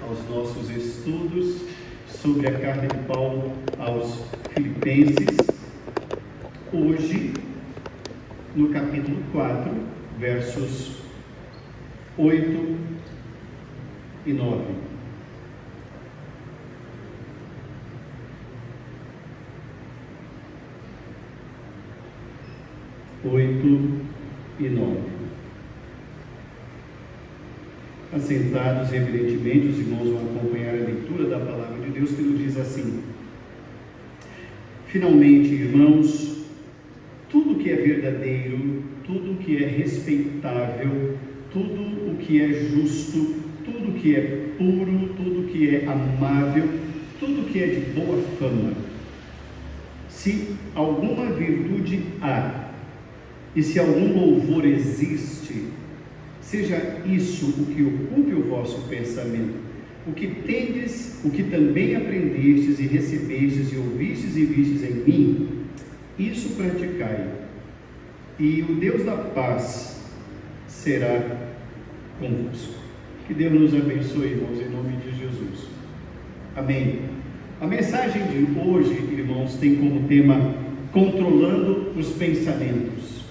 aos nossos estudos sobre a carta de Paulo aos Filipenses. Hoje, no capítulo 4, versos 8 e 9. Assentados reverentemente, os irmãos vão acompanhar a leitura da palavra de Deus, que nos diz assim: finalmente, irmãos, tudo que é verdadeiro, tudo que é respeitável, tudo o que é justo, tudo que é puro, tudo que é amável, tudo que é de boa fama, se alguma virtude há, e se algum louvor existe, seja isso o que ocupe o vosso pensamento. O que tendes, o que também aprendestes e recebestes e ouvistes e vistes em mim, isso praticai, e o Deus da paz será convosco. Que Deus nos abençoe, irmãos, em nome de Jesus. Amém. A mensagem de hoje, irmãos, tem como tema controlando os pensamentos.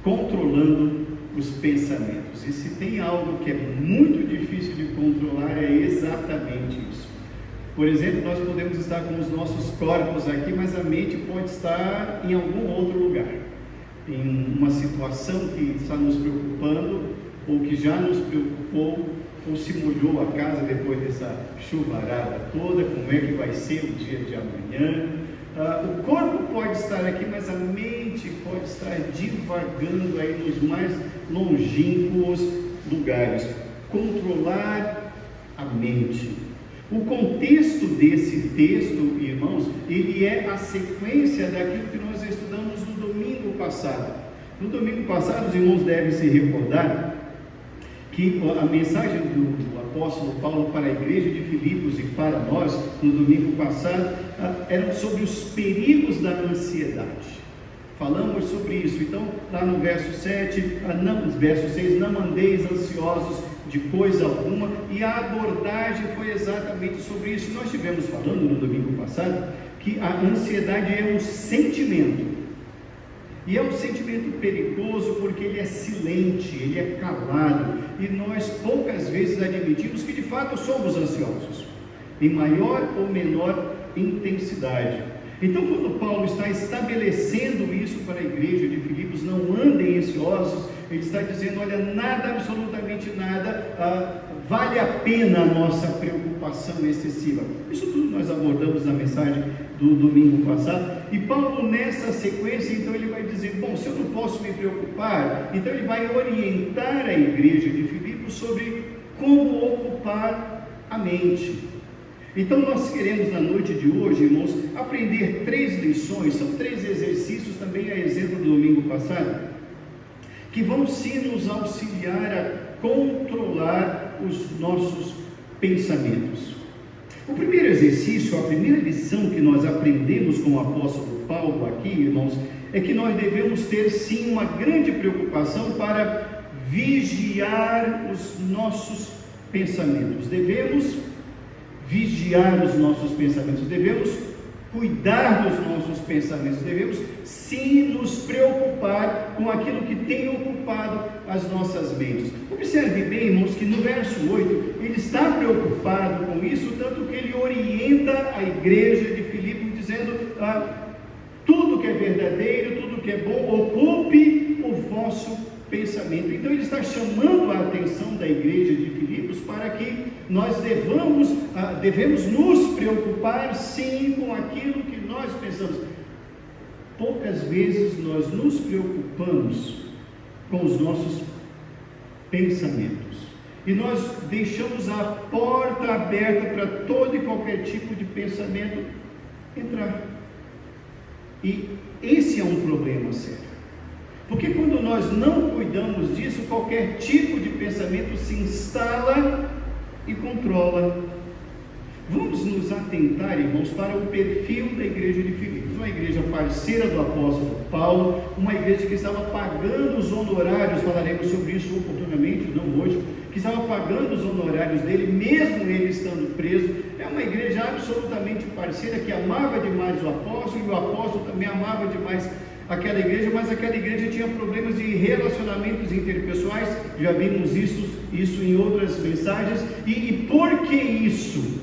Controlando os pensamentos. E se tem algo que é muito difícil de controlar, é exatamente isso. Por exemplo, nós podemos estar com os nossos corpos aqui, mas a mente pode estar em algum outro lugar, em uma situação que está nos preocupando, ou que já nos preocupou, ou se molhou a casa depois dessa chuvarada toda, como é que vai ser o dia de amanhã. O corpo pode estar aqui, mas a mente pode estar divagando aí nos mais longínquos lugares. Controlar a mente. O contexto desse texto, irmãos, ele é a sequência daquilo que nós estudamos no domingo passado. No domingo passado, os irmãos devem se recordar que a mensagem do apóstolo Paulo para a igreja de Filipos e para nós, no domingo passado, era sobre os perigos da ansiedade. Falamos sobre isso. Então, lá no verso 6, não andeis ansiosos de coisa alguma, e a abordagem foi exatamente sobre isso. Nós estivemos falando no domingo passado que a ansiedade é um sentimento. E é um sentimento perigoso porque ele é silente, ele é calado, e nós poucas vezes admitimos que de fato somos ansiosos, em maior ou menor intensidade. Então, quando Paulo está estabelecendo isso para a igreja de Filipos, não andem ansiosos, ele está dizendo, olha, nada, absolutamente nada, vale a pena a nossa preocupação excessiva. Isso tudo nós abordamos na mensagem do domingo passado, e Paulo nessa sequência, então ele vai dizer, bom, se eu não posso me preocupar, então ele vai orientar a igreja de Filipos sobre como ocupar a mente. Então nós queremos na noite de hoje, irmãos, aprender 3 lições, são 3 exercícios, também a exemplo do domingo passado, que vão sim nos auxiliar a controlar os nossos pensamentos. O primeiro exercício, a primeira lição que nós aprendemos com o apóstolo Paulo aqui, irmãos, é que nós devemos ter sim uma grande preocupação para vigiar os nossos pensamentos. Devemos vigiar os nossos pensamentos, devemos cuidar dos nossos pensamentos, devemos sim nos preocupar com aquilo que tem ocupado as nossas mentes. Observe bem, irmãos, que no verso 8, ele está preocupado com isso, tanto que ele orienta a igreja de Filipos, dizendo, tudo que é verdadeiro, tudo que é bom, ocupe o vosso pensamento. Então ele está chamando a atenção da igreja de Filipos para que nós devemos nos preocupar sim com aquilo que nós pensamos. Poucas vezes nós nos preocupamos com os nossos pensamentos e nós deixamos a porta aberta para todo e qualquer tipo de pensamento entrar, e esse é um problema sério. Porque quando nós não cuidamos disso, qualquer tipo de pensamento se instala e controla. Vamos nos atentar, irmãos, para o perfil da igreja de Filipos, uma igreja parceira do apóstolo Paulo, uma igreja que estava pagando os honorários, falaremos sobre isso oportunamente, não hoje, que estava pagando os honorários dele, mesmo ele estando preso. É uma igreja absolutamente parceira, que amava demais o apóstolo, e o apóstolo também amava demais aquela igreja, mas aquela igreja tinha problemas de relacionamentos interpessoais, já vimos isso em outras mensagens. E por que isso?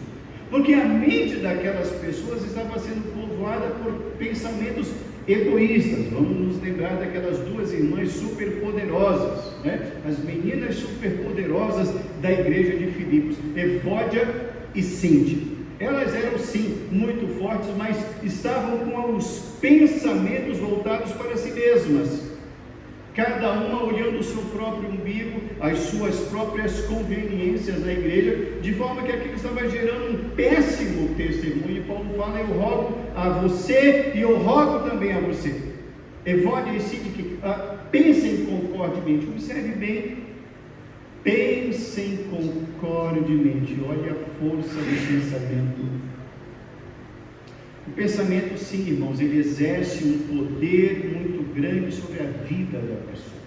Porque a mente daquelas pessoas estava sendo povoada por pensamentos egoístas. Vamos nos lembrar daquelas duas irmãs superpoderosas, né? As meninas superpoderosas da igreja de Filipos, Evódia e Síntia. Elas eram sim muito fortes, mas estavam com os pensamentos voltados para si mesmas, cada uma olhando o seu próprio umbigo, as suas próprias conveniências da igreja, de forma que aquilo estava gerando um péssimo testemunho. E Paulo fala: eu rogo a você e eu rogo também a você, Evódia e Síntia, que pensem concordemente. Observe bem. Pensem concordemente. Olha a força do pensamento. O pensamento, sim, irmãos, ele exerce um poder muito grande sobre a vida da pessoa.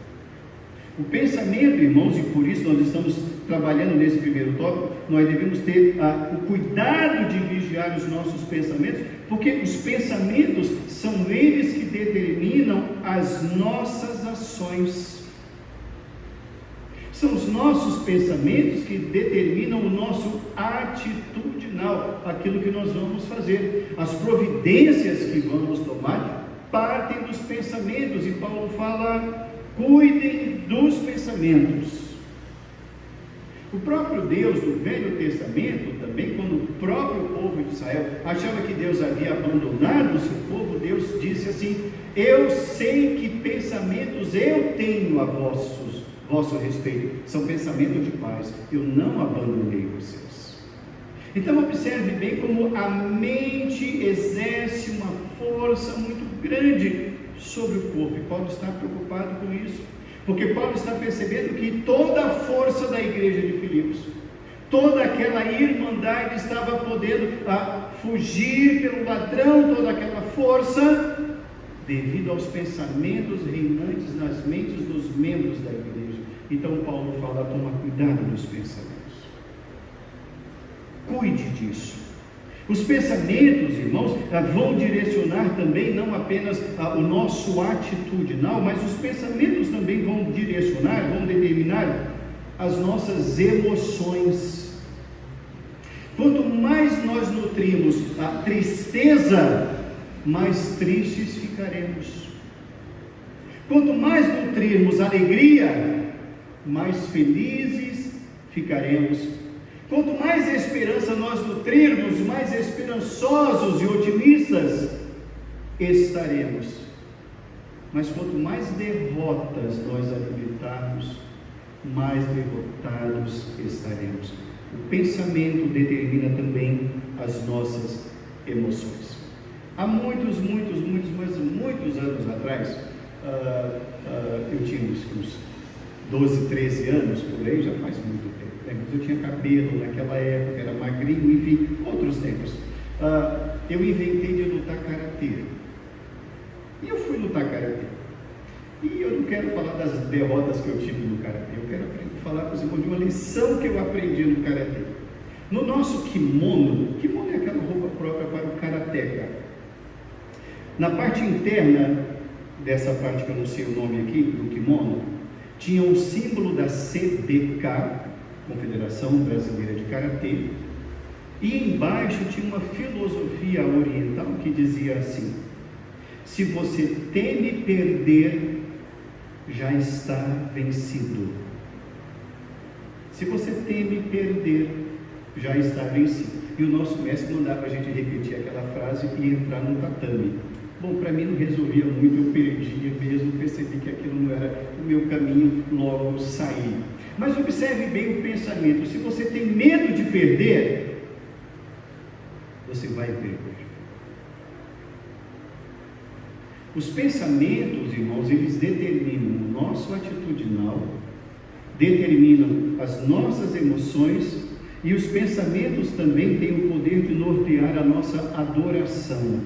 O pensamento, irmãos, e por isso nós estamos trabalhando nesse primeiro tópico, nós devemos ter o cuidado de vigiar os nossos pensamentos, porque os pensamentos são eles que determinam as nossas ações. São os nossos pensamentos que determinam o nosso atitudinal, aquilo que nós vamos fazer. As providências que vamos tomar partem dos pensamentos, e Paulo fala: cuidem dos pensamentos. O próprio Deus do Velho Testamento, também, quando o próprio povo de Israel achava que Deus havia abandonado o seu povo, Deus disse assim: eu sei que pensamentos eu tenho a vosso respeito, são pensamentos de paz, eu não abandonei vocês. Então observe bem como a mente exerce uma força muito grande sobre o corpo, e Paulo está preocupado com isso, porque Paulo está percebendo que toda a força da igreja de Filipos, toda aquela irmandade estava podendo fugir pelo ladrão, toda aquela força, devido aos pensamentos reinantes nas mentes dos membros da igreja. Então Paulo fala: toma cuidado dos pensamentos, cuide disso. Os pensamentos, irmãos, vão direcionar também não apenas o nosso atitudinal, mas os pensamentos também vão direcionar, vão determinar as nossas emoções. Quanto mais nós nutrimos a tristeza, mais tristes ficaremos. Quanto mais nutrirmos alegria, mais felizes ficaremos. Quanto mais esperança nós nutrirmos, mais esperançosos e otimistas estaremos. Mas quanto mais derrotas nós alimentarmos, mais derrotados estaremos. O pensamento determina também as nossas emoções. Há muitos anos atrás, eu tinha uns 12, 13 anos, por aí, já faz muito tempo, né? Mas eu tinha cabelo naquela época, era magrinho, enfim, outros tempos. Eu inventei de lutar karatê. E eu fui lutar karatê. E eu não quero falar das derrotas que eu tive no karatê, eu quero falar para os irmãos de uma lição que eu aprendi no karatê. No nosso kimono é aquela roupa própria para o karateca. Na parte interna dessa parte, que eu não sei o nome aqui, do kimono, tinha um símbolo da CBK, Confederação Brasileira de Karatê, e embaixo tinha uma filosofia oriental que dizia assim: se você teme perder, já está vencido. Se você teme perder, já está vencido. E o nosso mestre mandava a gente repetir aquela frase e entrar no tatame. Bom, para mim não resolvia muito, eu perdia mesmo, percebi que aquilo não era o meu caminho, logo saí. Mas observe bem o pensamento: se você tem medo de perder, você vai perder. Os pensamentos, irmãos, eles determinam o nosso atitudinal, determinam as nossas emoções E os pensamentos também têm o poder de nortear a nossa adoração.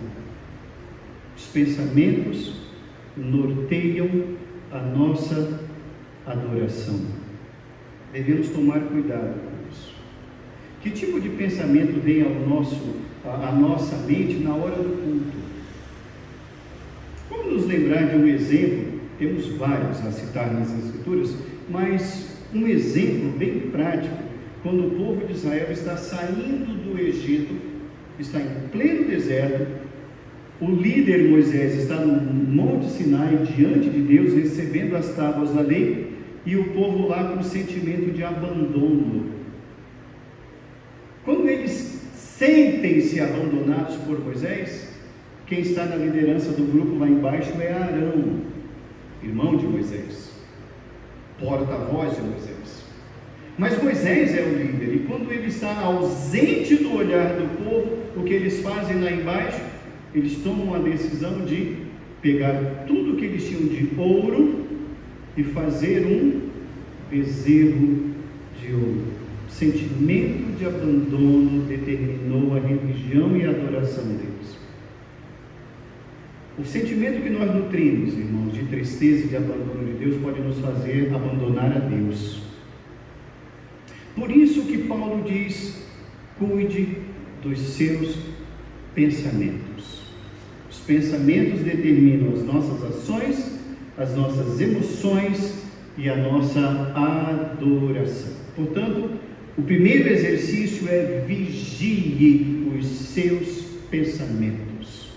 Os pensamentos norteiam a nossa adoração. Devemos tomar cuidado com isso. Que tipo de pensamento vem à nossa mente na hora do culto? Vamos nos lembrar de um exemplo, temos vários a citar nas Escrituras, mas um exemplo bem prático, quando o povo de Israel está saindo do Egito, está em pleno deserto, o líder Moisés está no Monte Sinai, diante de Deus, recebendo as tábuas da lei, e o povo lá com um sentimento de abandono. Quando eles sentem-se abandonados por Moisés, quem está na liderança do grupo lá embaixo é Arão, irmão de Moisés, porta-voz de Moisés. Mas Moisés é o líder, e quando ele está ausente do olhar do povo, o que eles fazem lá embaixo? Eles tomam a decisão de pegar tudo que eles tinham de ouro e fazer um bezerro de ouro. O sentimento de abandono determinou a religião e a adoração deles. O sentimento que nós nutrimos, irmãos, de tristeza e de abandono de Deus, pode nos fazer abandonar a Deus. Por isso que Paulo diz: cuide dos seus pensamentos. Os pensamentos determinam as nossas ações, as nossas emoções e a nossa adoração. Portanto, o primeiro exercício é vigie os seus pensamentos.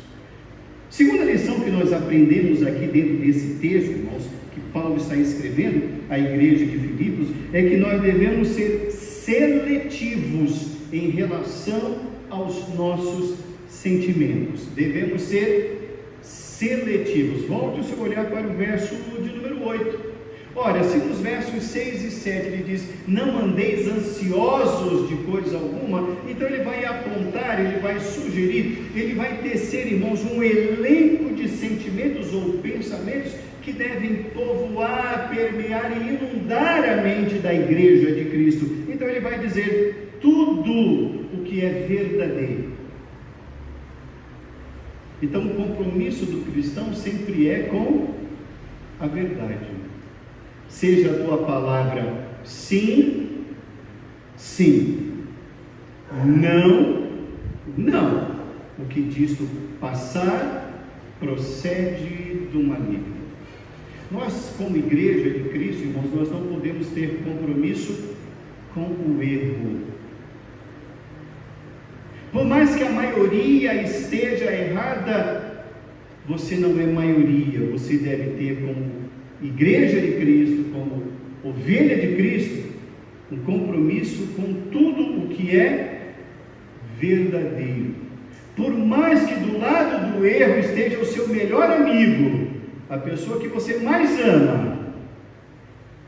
Segunda lição que nós aprendemos aqui dentro desse texto, irmãos, que Paulo está escrevendo à igreja de Filipos, é que nós devemos ser seletivos em relação aos nossos sentimentos. Devemos ser seletivos. Volte o seu olhar para o verso de número 8. Ora, se nos versos 6 e 7 ele diz: não andeis ansiosos de coisa alguma, então ele vai apontar, ele vai sugerir, ele vai tecer, irmãos, um elenco de sentimentos ou pensamentos que devem povoar, permear e inundar a mente da igreja de Cristo. Então ele vai dizer tudo o que é verdadeiro. Então o compromisso do cristão sempre é com a verdade. Seja a tua palavra sim, sim, não, não. O que disto passar procede do maligno. Nós, como igreja de Cristo, irmãos, nós não podemos ter compromisso com o erro. Por mais que a maioria esteja errada, você não é maioria. Você deve ter, como igreja de Cristo, como ovelha de Cristo, um compromisso com tudo o que é verdadeiro. Por mais que do lado do erro esteja o seu melhor amigo, a pessoa que você mais ama,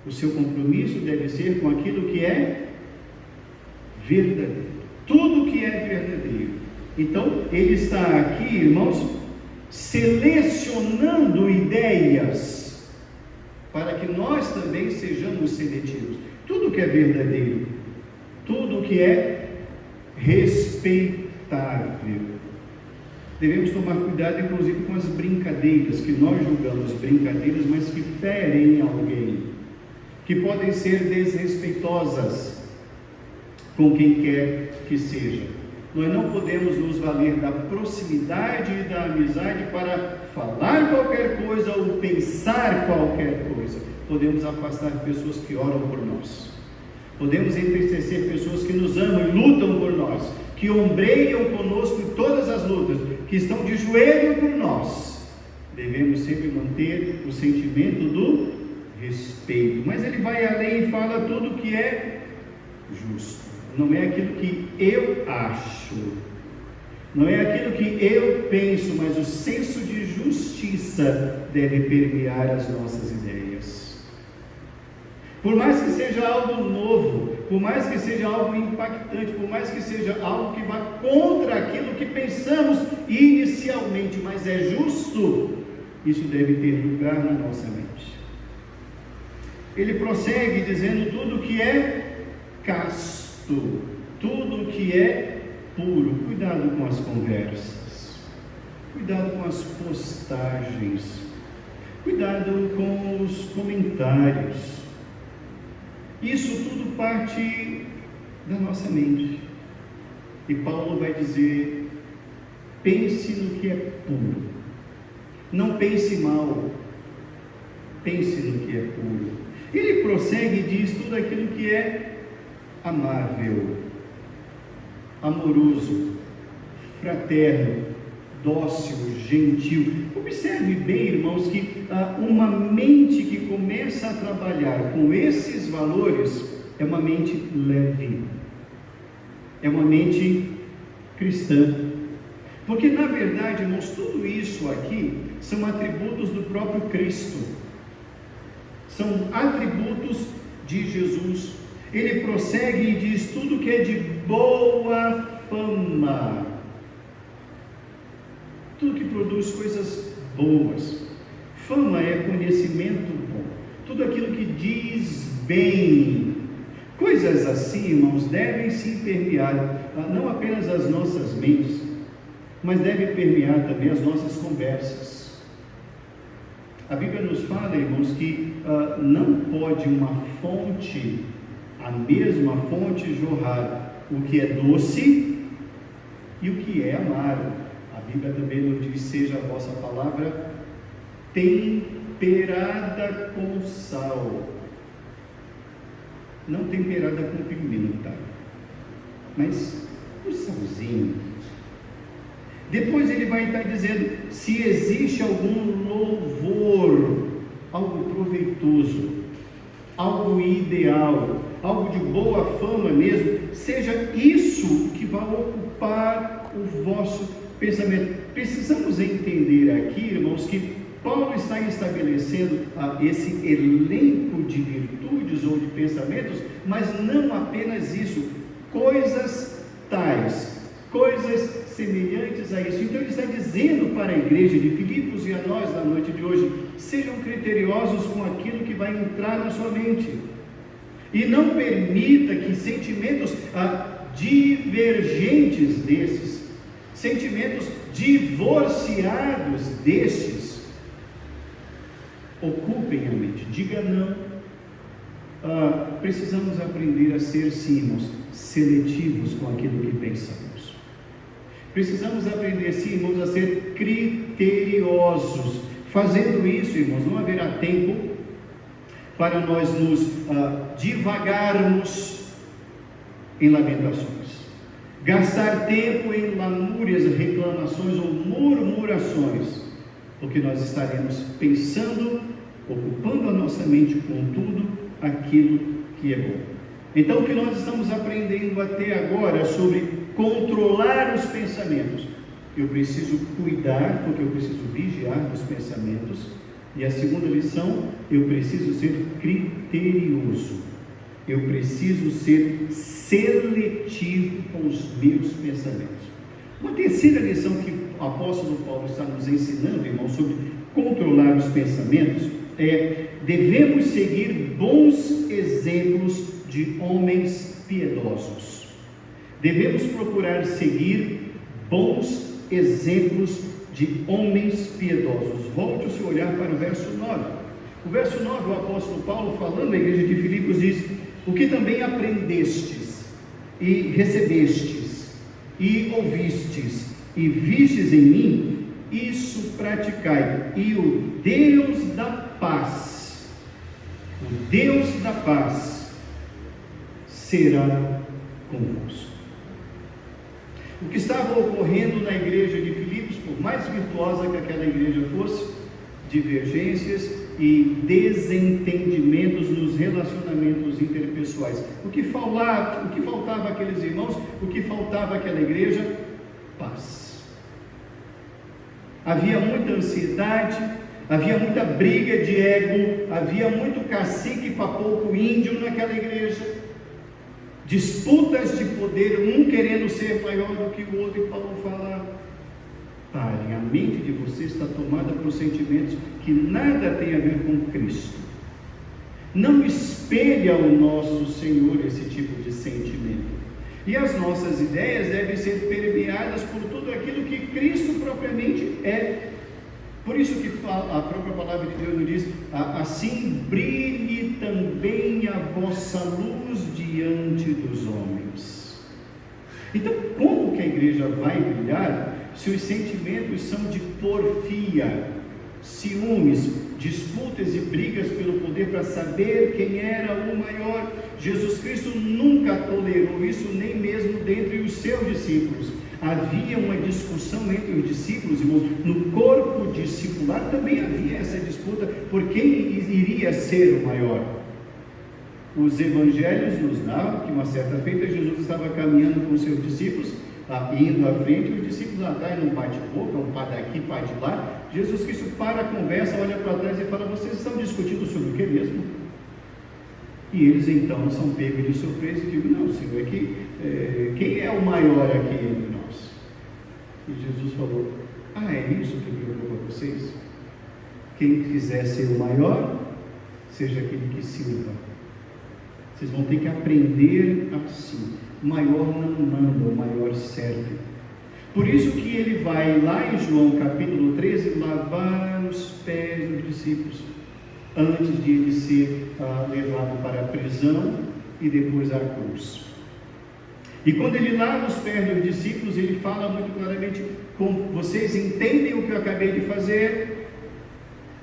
o seu compromisso deve ser com aquilo que é verdadeiro. Tudo que é verdadeiro. Então, ele está aqui, irmãos, selecionando ideias, para que nós também sejamos seletivos. Tudo que é verdadeiro, tudo que é respeitável. Devemos tomar cuidado, inclusive, com as brincadeiras, que nós julgamos brincadeiras, mas que ferem alguém, que podem ser desrespeitosas com quem quer que seja. Nós não podemos nos valer da proximidade e da amizade para falar qualquer coisa ou pensar qualquer coisa. Podemos afastar pessoas que oram por nós. Podemos entristecer pessoas que nos amam e lutam por nós, que ombreiam conosco em todas as lutas, que estão de joelho por nós. Devemos sempre manter o sentimento do respeito. Mas ele vai além e fala tudo que é justo. Não é aquilo que eu acho, não é aquilo que eu penso, mas o senso de justiça deve permear as nossas ideias. Por mais que seja algo novo, por mais que seja algo impactante, por mais que seja algo que vá contra aquilo que pensamos inicialmente, mas é justo, isso deve ter lugar na nossa mente. Ele prossegue dizendo tudo que é casto. tudo que é puro. Cuidado com as conversas, cuidado com as postagens, cuidado com os comentários. Isso tudo parte da nossa mente. E Paulo vai dizer: pense no que é puro. Não pense mal, pense no que é puro. Ele prossegue e diz tudo aquilo que é amável, amoroso, fraterno, dócil, gentil. Observe bem, irmãos, que uma mente que começa a trabalhar com esses valores é uma mente leve, é uma mente cristã. Porque, na verdade, irmãos, tudo isso aqui são atributos do próprio Cristo, são atributos de Jesus. Ele prossegue e diz tudo que é de boa fama, tudo que produz coisas boas. Fama é conhecimento bom, tudo aquilo que diz bem. Coisas assim, irmãos, devem se permear não apenas as nossas mentes, mas deve permear também as nossas conversas. A Bíblia nos fala, irmãos, que não pode uma fonte, a mesma fonte, jorrar o que é doce e o que é amargo. A Bíblia também nos diz: seja a vossa palavra temperada com sal, não temperada com pimenta, mas o salzinho. Depois ele vai estar dizendo: se existe algum louvor, algo proveitoso, algo ideal, algo de boa fama mesmo, seja isso que vai ocupar o vosso pensamento. Precisamos entender aqui, irmãos, que Paulo está estabelecendo esse elenco de virtudes ou de pensamentos, mas não apenas isso, coisas tais, coisas semelhantes a isso. Então ele está dizendo para a igreja de Filipos e a nós na noite de hoje: sejam criteriosos com aquilo que vai entrar na sua mente, e não permita que sentimentos divergentes desses, sentimentos divorciados destes, ocupem a mente. Diga não. Precisamos aprender a ser, sim, irmãos, seletivos com aquilo que pensamos. Precisamos aprender, sim, irmãos, a ser criteriosos. Fazendo isso, irmãos, não haverá tempo para nós nos divagarmos em lamentações, gastar tempo em lamúrias, reclamações ou murmurações, porque nós estaremos pensando, ocupando a nossa mente com tudo aquilo que é bom. Então, o que nós estamos aprendendo até agora sobre controlar os pensamentos: eu preciso cuidar, porque eu preciso vigiar os pensamentos. E a segunda lição: eu preciso ser criterioso, eu preciso ser seletivo com os meus pensamentos. Uma terceira lição que o apóstolo Paulo está nos ensinando, irmãos, sobre controlar os pensamentos é: devemos seguir bons exemplos de homens piedosos. Devemos procurar seguir bons exemplos de homens piedosos. Volte o seu olhar para o verso 9. O verso 9, o apóstolo Paulo, falando à igreja de Filipos, diz: o que também aprendestes e recebestes e ouvistes e vistes em mim, isso praticai, e o Deus da paz será convosco. O que estava ocorrendo na igreja de Filipos, por mais virtuosa que aquela igreja fosse, divergências e desentendimentos nos relacionamentos interpessoais. O que faltava àqueles irmãos, o que faltava àquela igreja? Paz. Havia muita ansiedade, havia muita briga de ego, havia muito cacique para pouco índio naquela igreja, disputas de poder, um querendo ser maior do que o outro. E Paulo fala: parem, a mente de vocês está tomada por sentimentos que nada tem a ver com Cristo. Não espelha o nosso Senhor esse tipo de sentimento. E as nossas ideias devem ser permeadas por tudo aquilo que Cristo propriamente é. Por isso que a própria palavra de Deus nos diz: assim brilhe também a vossa luz diante dos homens. Então, como que a igreja vai brilhar se os sentimentos são de porfia, ciúmes, disputas e brigas pelo poder para saber quem era o maior? Jesus Cristo nunca tolerou isso, nem mesmo dentre os seus discípulos. Havia uma discussão entre os discípulos, irmãos. No corpo discipular também havia essa disputa por quem iria ser o maior. Os evangelhos nos davam que uma certa feita Jesus estava caminhando com os seus discípulos, indo à frente, e os discípulos atrás, num bate-boca, um pá daqui, pá de lá. Jesus Cristo para a conversa, olha para trás e fala: vocês estão discutindo sobre o que mesmo? E eles então são pegos de surpresa e dizem: não, Senhor, quem é o maior aqui entre nós? E Jesus falou: é isso que preocupa vocês? Quem quiser ser o maior, seja aquele que sirva. Vocês vão ter que aprender assim. O maior não manda, o maior serve. Por isso que ele vai lá em João capítulo 13 lavar os pés dos discípulos, antes de ele ser levado para a prisão e depois à cruz. E quando ele lava os pés dos discípulos, ele fala muito claramente: vocês entendem o que eu acabei de fazer?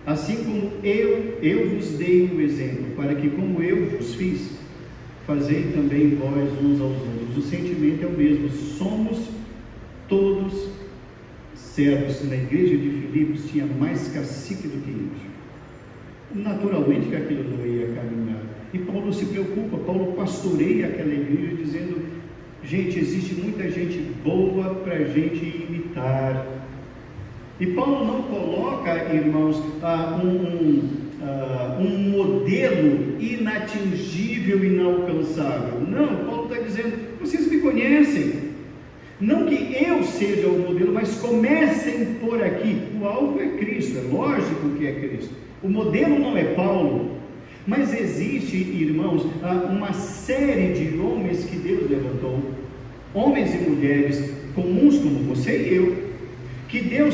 Assim como eu vos dei o exemplo, para que como eu vos fiz, fazei também vós uns aos outros. O sentimento é o mesmo, somos todos servos. Na igreja de Filipos tinha mais cacique do que índio. Naturalmente que aquilo não ia caminhar. E Paulo se preocupa, Paulo pastoreia aquela igreja dizendo: gente, existe muita gente boa para a gente imitar. E Paulo não coloca, irmãos, um modelo inatingível, inalcançável. Não, Paulo está dizendo: vocês me conhecem. Não que eu seja o modelo, mas comecem por aqui. O alvo é Cristo, é lógico que é Cristo. O modelo não é Paulo, mas existe, irmãos, uma série de homens que Deus levantou, homens e mulheres comuns como você e eu, que Deus,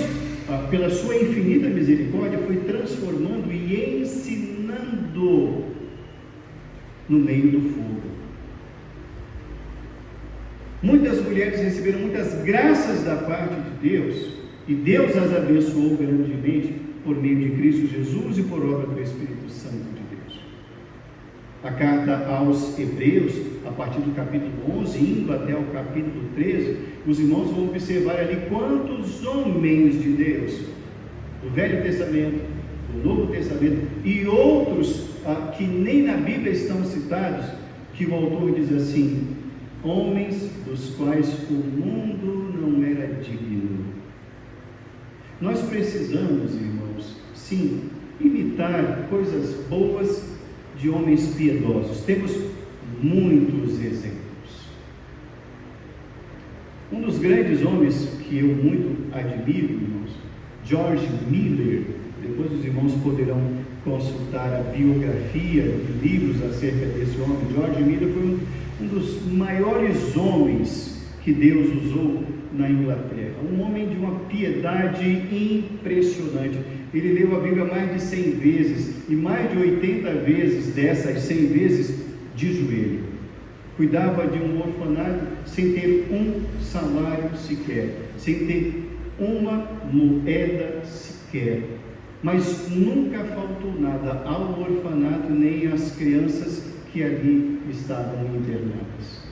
pela sua infinita misericórdia, foi transformando e ensinando no meio do fogo. Muitas mulheres receberam muitas graças da parte de Deus, e Deus as abençoou grandemente por meio de Cristo Jesus e por obra do Espírito Santo de Deus. A carta aos Hebreus, a partir do capítulo 11, indo até o capítulo 13, os irmãos vão observar ali quantos homens de Deus, do Velho Testamento, do Novo Testamento, e outros que nem na Bíblia estão citados, que o autor diz assim: homens dos quais o mundo não era digno. Nós precisamos, irmãos, sim, imitar coisas boas de homens piedosos. Temos muitos exemplos. Um dos grandes homens que eu muito admiro, irmãos, George Miller. Depois os irmãos poderão consultar a biografia de livros acerca desse homem. George Miller foi um dos maiores homens que Deus usou na Inglaterra, um homem de uma piedade impressionante. Ele leu a Bíblia mais de 100 vezes, e mais de 80 vezes dessas 100 vezes de joelho. Cuidava de um orfanato sem ter um salário sequer, sem ter uma moeda sequer, mas nunca faltou nada ao orfanato nem às crianças que ali estavam internadas.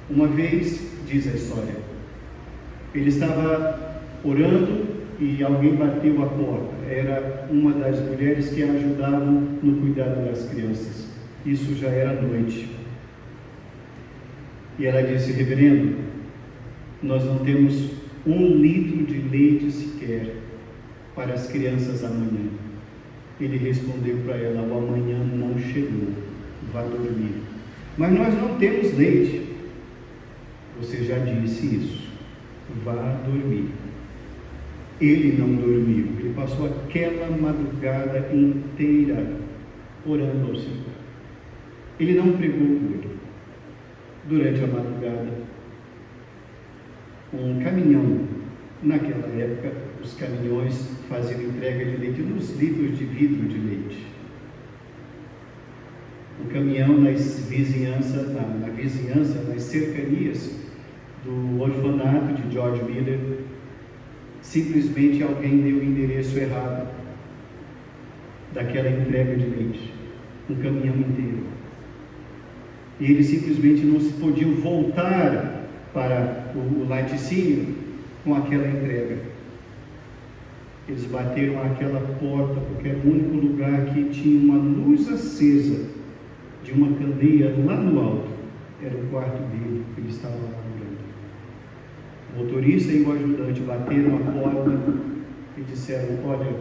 Uma vez, diz a história, ele estava orando e alguém bateu a porta. Era uma das mulheres que ajudavam no cuidado das crianças. Isso já era noite. E ela disse: reverendo, nós não temos 1 litro de leite sequer para as crianças amanhã. Ele respondeu para ela: o amanhã não chegou, vá dormir. Mas nós não temos leite. Você já disse isso, vá dormir. Ele não dormiu, ele passou aquela madrugada inteira orando ao Senhor. Ele não pregou por ele, durante a madrugada, um caminhão. Naquela época, os caminhões faziam entrega de leite nos litros de vidro de leite. Um caminhão na vizinhança, nas cercanias do orfanato de George Miller, simplesmente alguém deu o endereço errado daquela entrega de leite, um caminhão inteiro. E eles simplesmente não podiam voltar para o laticínio com aquela entrega. Eles bateram aquela porta porque era o único lugar que tinha uma luz acesa de uma candeia lá no alto. Era o quarto dele, ele estava lá orando. O motorista e o ajudante bateram a porta e disseram: olha,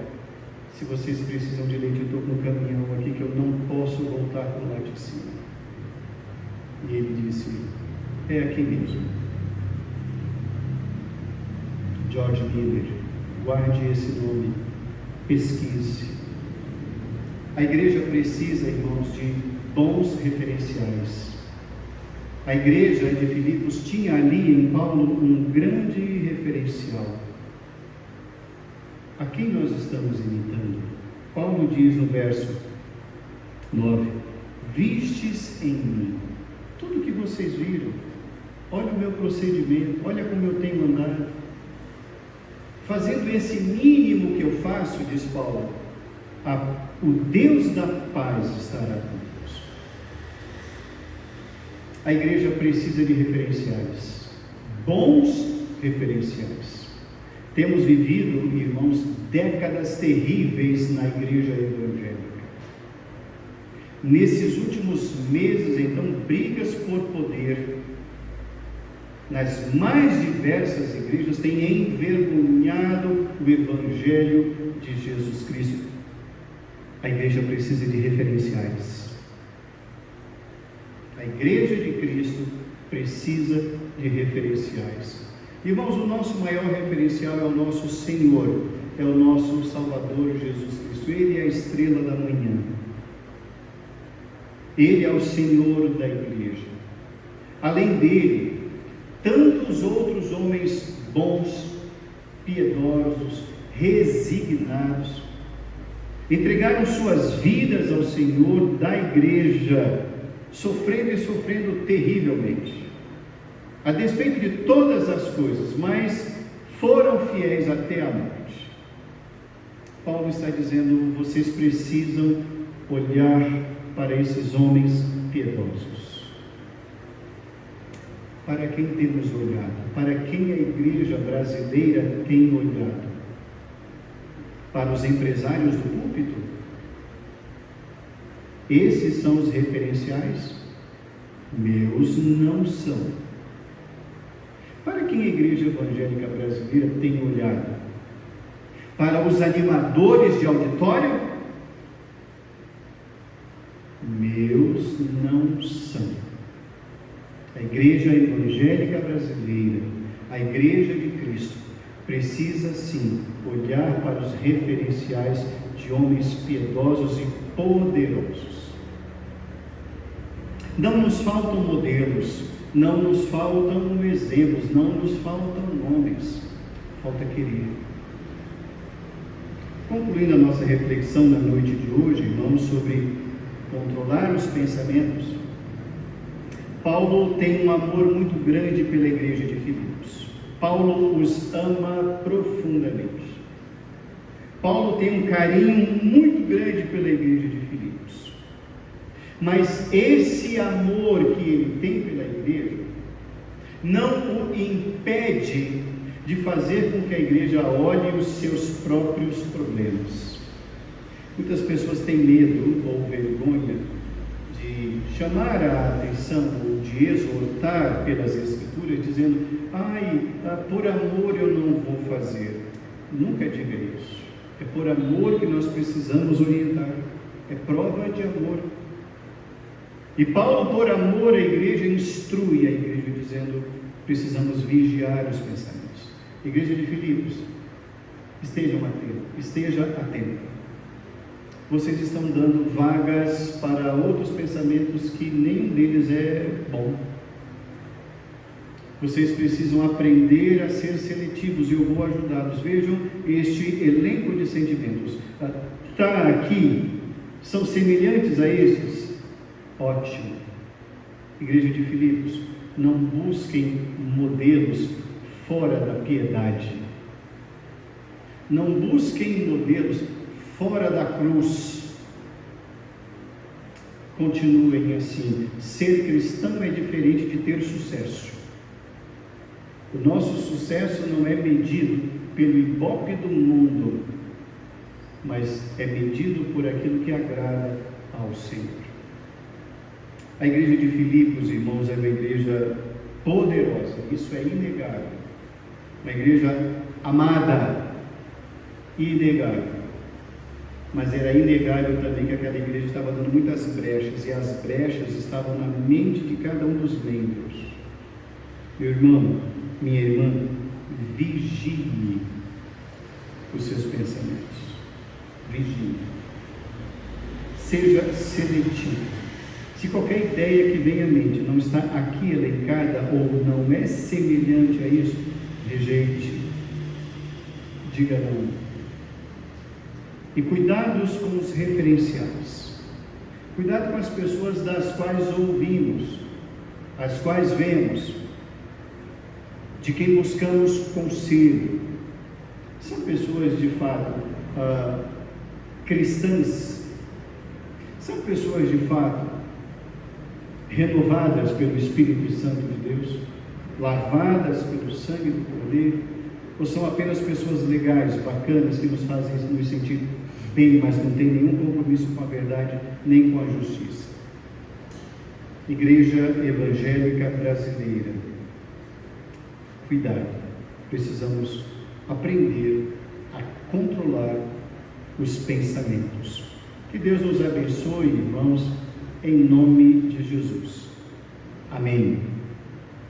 se vocês precisam de leite, eu estou com um caminhão aqui que eu não posso voltar para o laticínio. E ele disse: é aqui mesmo. George Miller, guarde esse nome, pesquise. A igreja precisa, irmãos, de bons referenciais. A igreja de Filipos tinha ali em Paulo um grande referencial. A quem nós estamos imitando? Paulo diz no verso 9: vistes em mim tudo que vocês viram. Olha o meu procedimento, olha como eu tenho andado. Fazendo esse mínimo que eu faço, diz Paulo, o Deus da paz estará conosco. A igreja precisa de referenciais, bons referenciais. Temos vivido, irmãos, décadas terríveis na igreja evangélica. Nesses últimos meses, então, brigas por poder nas mais diversas igrejas têm envergonhado o Evangelho de Jesus Cristo. A igreja precisa de referenciais. A igreja de Cristo precisa de referenciais. Irmãos, o nosso maior referencial é o nosso Senhor, é o nosso Salvador Jesus Cristo. Ele é a estrela da manhã. Ele é o Senhor da igreja. Além dele, tantos outros homens bons, piedosos, resignados, entregaram suas vidas ao Senhor da igreja, sofrendo e sofrendo terrivelmente, a despeito de todas as coisas, mas foram fiéis até a morte. Paulo está dizendo: vocês precisam olhar para esses homens piedosos. Para quem temos olhado? Para quem a igreja brasileira tem olhado? Para os empresários do púlpito? Esses são os referenciais? Meus não são. Para quem a igreja evangélica brasileira tem olhado? Para os animadores de auditório? Meus não são. A igreja evangélica brasileira, a igreja de Cristo, precisa sim olhar para os referenciais de homens piedosos e poderosos. Não nos faltam modelos, não nos faltam exemplos, não nos faltam nomes, falta querer. Concluindo a nossa reflexão na noite de hoje, irmãos, sobre controlar os pensamentos, Paulo tem um amor muito grande pela igreja de Filipos. Paulo os ama profundamente. Paulo tem um carinho muito grande pela igreja de Filipos. Mas esse amor que ele tem pela igreja não o impede de fazer com que a igreja olhe os seus próprios problemas. Muitas pessoas têm medo ou vergonha de chamar a atenção ou de exortar pelas Escrituras, dizendo: por amor eu não vou fazer. Nunca diga isso. É por amor que nós precisamos orientar. É prova de amor. E Paulo, por amor à igreja, instrui a igreja, dizendo: precisamos vigiar os pensamentos. Igreja de Filipos, esteja atento. Vocês estão dando vagas para outros pensamentos que nenhum deles é bom. Vocês precisam aprender a ser seletivos e eu vou ajudá-los. Vejam este elenco de sentimentos. Está aqui, são semelhantes a esses? Ótimo. Igreja de Filipos, não busquem modelos fora da piedade. Não busquem modelos fora da cruz. Continuem assim. Ser cristão é diferente de ter sucesso. O nosso sucesso não é medido pelo ibope do mundo, mas é medido por aquilo que agrada ao Senhor. A igreja de Filipos, irmãos, é uma igreja poderosa, isso é inegável. Uma igreja amada, inegável. Mas era inegável também que aquela igreja estava dando muitas brechas, e as brechas estavam na mente de cada um dos membros. Meu irmão, minha irmã, vigie os seus pensamentos. Vigie. Seja seletivo. Se qualquer ideia que vem à mente não está aqui elencada ou não é semelhante a isso, rejeite. Diga não. E cuidados com os referenciais. Cuidado com as pessoas das quais ouvimos, as quais vemos, de quem buscamos conselho. São pessoas de fato cristãs? São pessoas de fato renovadas pelo Espírito Santo de Deus? Lavadas pelo sangue do Cordeiro? Ou são apenas pessoas legais, bacanas, que nos fazem nos sentir bem, mas não tem nenhum compromisso com a verdade, nem com a justiça? Igreja evangélica brasileira, cuidado, precisamos aprender a controlar os pensamentos. Que Deus nos abençoe, irmãos, em nome de Jesus. Amém.